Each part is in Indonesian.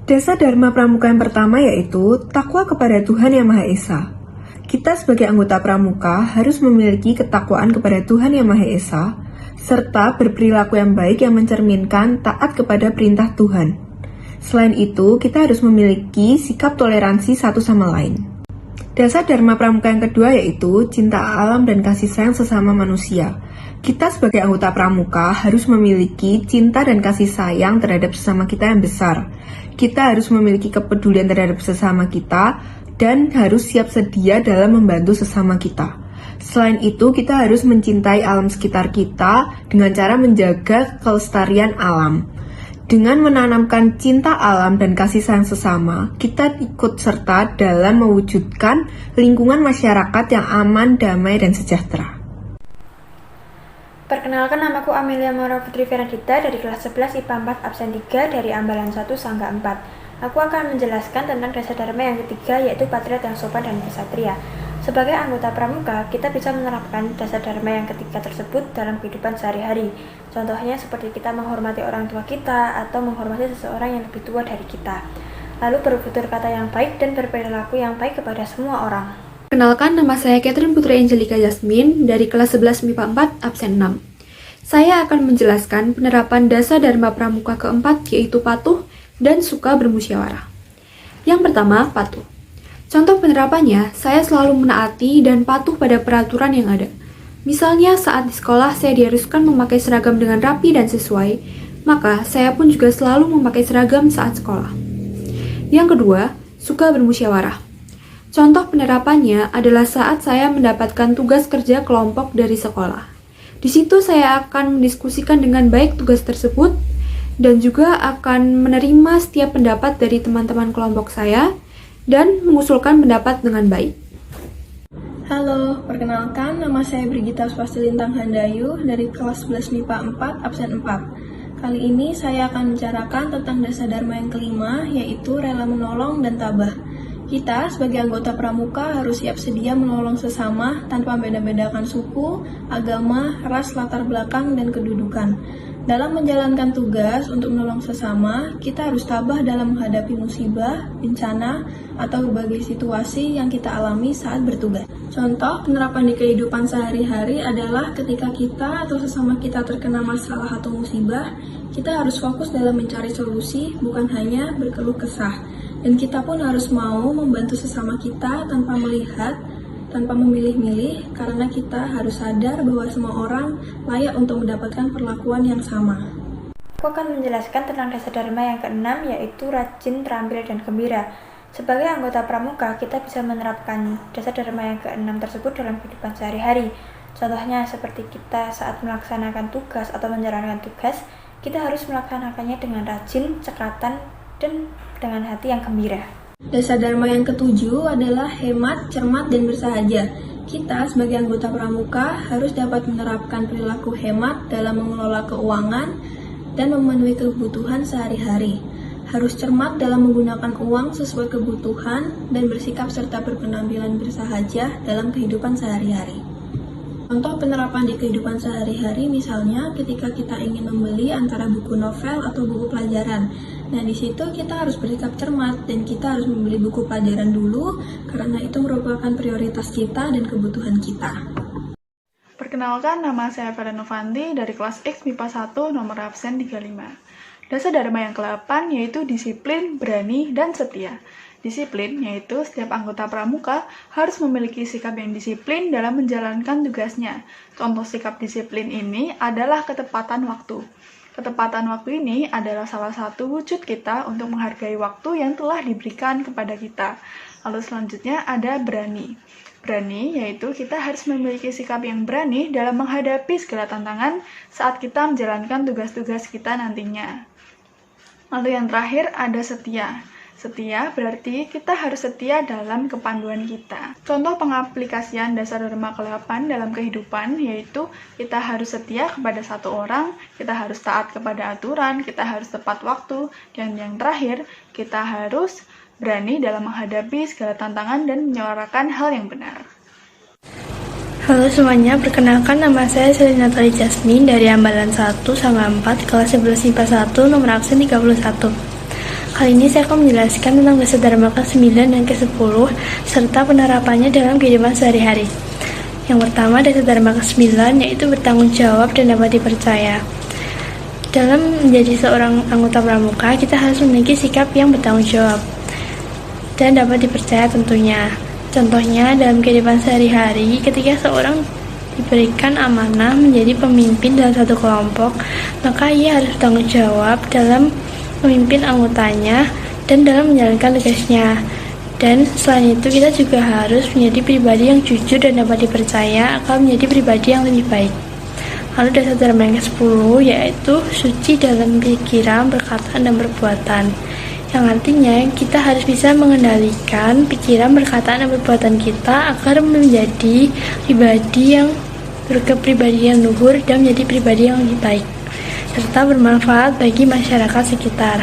Dasar Dharma Pramuka yang pertama yaitu takwa kepada Tuhan Yang Maha Esa. Kita sebagai anggota pramuka harus memiliki ketakwaan kepada Tuhan Yang Maha Esa, serta berperilaku yang baik yang mencerminkan taat kepada perintah Tuhan. Selain itu, kita harus memiliki sikap toleransi satu sama lain. Dasar Dharma Pramuka yang kedua yaitu cinta alam dan kasih sayang sesama manusia. Kita sebagai anggota pramuka harus memiliki cinta dan kasih sayang terhadap sesama kita yang besar. Kita harus memiliki kepedulian terhadap sesama kita dan harus siap sedia dalam membantu sesama kita. Selain itu, kita harus mencintai alam sekitar kita dengan cara menjaga kelestarian alam. Dengan menanamkan cinta alam dan kasih sayang sesama, kita ikut serta dalam mewujudkan lingkungan masyarakat yang aman, damai, dan sejahtera. Perkenalkan, namaku Amelia Maura Putri Feradita dari kelas 11 IPA 4 absen 3 dari Ambalan 1 Sangga 4. Aku akan menjelaskan tentang dasar dharma yang ketiga, yaitu patriot yang sopan dan kesatria. Sebagai anggota pramuka, kita bisa menerapkan dasar dharma yang ketiga tersebut dalam kehidupan sehari-hari. Contohnya seperti kita menghormati orang tua kita atau menghormati seseorang yang lebih tua dari kita. Lalu bertutur kata yang baik dan berperilaku yang baik kepada semua orang. Kenalkan, nama saya Catherine Putri Angelika Yasmin dari kelas 11 MIPA 4 absen 6. Saya akan menjelaskan penerapan dasar dharma pramuka keempat, yaitu patuh dan suka bermusyawarah. Yang pertama, patuh. Contoh penerapannya, saya selalu menaati dan patuh pada peraturan yang ada. Misalnya saat di sekolah saya diharuskan memakai seragam dengan rapi dan sesuai, maka saya pun juga selalu memakai seragam saat sekolah. Yang kedua, suka bermusyawarah. Contoh penerapannya adalah saat saya mendapatkan tugas kerja kelompok dari sekolah. Di situ saya akan mendiskusikan dengan baik tugas tersebut dan juga akan menerima setiap pendapat dari teman-teman kelompok saya dan mengusulkan pendapat dengan baik. Halo, perkenalkan nama saya Brigita Swastilintang Handayu dari kelas 11 MIPA 4 absen 4. Kali ini saya akan membicarakan tentang dasar dharma yang kelima, yaitu rela menolong dan tabah. Kita sebagai anggota pramuka harus siap sedia menolong sesama tanpa beda-bedakan suku, agama, ras, latar belakang, dan kedudukan. Dalam menjalankan tugas untuk menolong sesama, kita harus tabah dalam menghadapi musibah, bencana, atau berbagai situasi yang kita alami saat bertugas. Contoh penerapan di kehidupan sehari-hari adalah ketika kita atau sesama kita terkena masalah atau musibah, kita harus fokus dalam mencari solusi, bukan hanya berkeluh kesah. Dan kita pun harus mau membantu sesama kita tanpa memilih-milih, karena kita harus sadar bahwa semua orang layak untuk mendapatkan perlakuan yang sama. Aku akan menjelaskan tentang dasar dharma yang keenam, yaitu rajin, terampil, dan gembira. Sebagai anggota pramuka, kita bisa menerapkan dasar dharma yang keenam tersebut dalam kehidupan sehari-hari. Contohnya seperti kita saat melaksanakan tugas atau menjalankan tugas, kita harus melaksanakannya dengan rajin, cekatan, dan dengan hati yang gembira. Dasar dharma yang ketujuh adalah hemat, cermat, dan bersahaja. Kita sebagai anggota pramuka harus dapat menerapkan perilaku hemat dalam mengelola keuangan dan memenuhi kebutuhan sehari-hari. Harus cermat dalam menggunakan uang sesuai kebutuhan dan bersikap serta berpenampilan bersahaja dalam kehidupan sehari-hari. Contoh penerapan di kehidupan sehari-hari misalnya ketika kita ingin membeli antara buku novel atau buku pelajaran. Nah, di situ kita harus bersikap cermat dan kita harus membeli buku pelajaran dulu karena itu merupakan prioritas kita dan kebutuhan kita. Perkenalkan, nama saya Farah Novanti dari kelas X MIPA 1 nomor absen 35. Dasar dharma yang ke-8 yaitu disiplin, berani, dan setia. Disiplin yaitu setiap anggota pramuka harus memiliki sikap yang disiplin dalam menjalankan tugasnya. Contoh sikap disiplin ini adalah ketepatan waktu. Ketepatan waktu ini adalah salah satu wujud kita untuk menghargai waktu yang telah diberikan kepada kita. Lalu selanjutnya ada berani. Berani yaitu kita harus memiliki sikap yang berani dalam menghadapi segala tantangan saat kita menjalankan tugas-tugas kita nantinya. Lalu yang terakhir ada setia. Setia berarti kita harus setia dalam kepanduan kita. Contoh pengaplikasian dasar dharma ke-8 dalam kehidupan yaitu kita harus setia kepada satu orang, kita harus taat kepada aturan, kita harus tepat waktu, dan yang terakhir kita harus berani dalam menghadapi segala tantangan dan menyuarakan hal yang benar. Halo semuanya, perkenalkan nama saya Selina Tali Jasmine dari Ambalan 1 sama 4 kelas 11 MIPA 1 nomor absen 31. Kali ini saya akan menjelaskan tentang dasar dharma ke-9 dan ke-10 serta penerapannya dalam kehidupan sehari-hari. Yang pertama, dasar dharma ke-9 yaitu bertanggung jawab dan dapat dipercaya. Dalam menjadi seorang anggota pramuka, kita harus memiliki sikap yang bertanggung jawab dan dapat dipercaya tentunya. Contohnya dalam kehidupan sehari-hari, ketika seorang diberikan amanah menjadi pemimpin dalam satu kelompok, maka ia harus bertanggung jawab dalam memimpin anggotanya dan dalam menjalankan tugasnya. Dan selain itu, kita juga harus menjadi pribadi yang jujur dan dapat dipercaya akan menjadi pribadi yang lebih baik. Lalu dasar dharma yang ke-10 yaitu suci dalam pikiran, perkataan, dan perbuatan, yang artinya kita harus bisa mengendalikan pikiran, perkataan, dan perbuatan kita agar menjadi pribadi yang berkepribadian luhur dan menjadi pribadi yang lebih baik serta bermanfaat bagi masyarakat sekitar.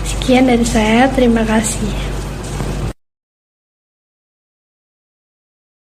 Sekian dari saya, terima kasih.